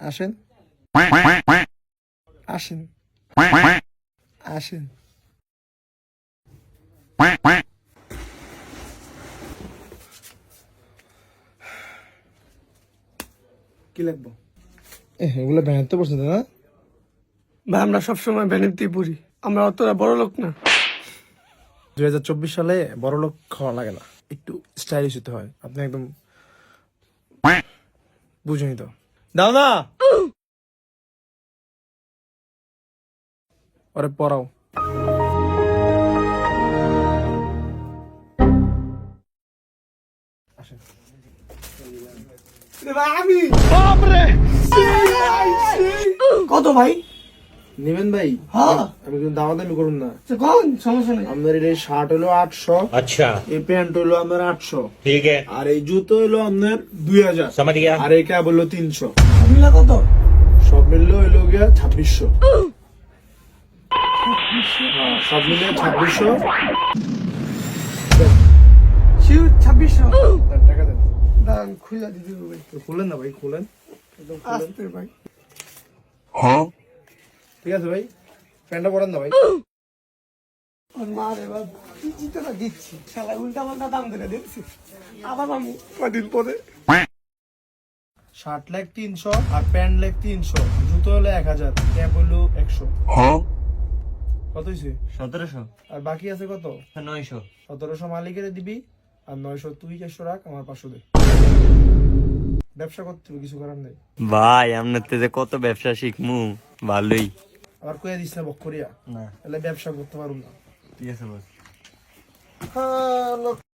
আসেন আসেন আসেন। কি লাগবো? এগুলো ব্যানার তো পছন্দ না ভাই আমরা সবসময় ভ্যানিটিতেই পড়ি, আমরা অতটা বড় লোক না। 2024 সালে বড় লোক খাওয়া লাগে না, একটু স্টাইলিশ হতে হয়। আপনি একদম বুঝুনি তো। দাও না, ওরে পড়াও। আসেন। আমি কত ভাই? নেবেন ভাই? হ্যাঁ। আমি কিন্তু দামাদামি করুন না। কোন সমস্যা নেই। আপনার এই শার্ট হলো 800, अच्छा এই প্যান্ট হলো আপনার 800, ठीक है আর এই জুতো হলো আপনার 2000, समझ गया আর এই ক্যাব হলো 300। মিলা কত? সব মিললো হইলো গিয়া 2600। হ্যাঁ, সব মিলে 2600। শিউ 2600। দেন, টাকা দেন। দাঁড়ান খুলে দিতে হবে ভাই। তো খুলেন না ভাই, খুলেন একদম খুলেন। আসতে ভাই। ঠিক আছে ভাই, প্যান্টটা পরান না ভাই। আর মা রে বাবা, কি জিতটা দিচ্ছি শালা, উল্টা পাল্টা দাম ধরে দিচ্ছি। আবার আমি কদিন পরে শার্ট লেগ 300 আর প্যান্ট লেগ 300, জুতো হলো 1000, ক্যাপ হলো 100। কত হয়েছে? 1700 আর বাকি আছে কত? 900 1700 মালিকের দিবি, আর 900 তুই 400 রাখ, আমার 500 দে। ব্যবসা করতে হবে, কিছু করার নেই। ভাই আপনার যে কত ব্যবসা শিখমু ভালোই। আবার কয়ে দিস না বকরিয়া, না তাহলে ব্যবসা করতে পারুম না। ঠিক আছে বস। হ্যাঁ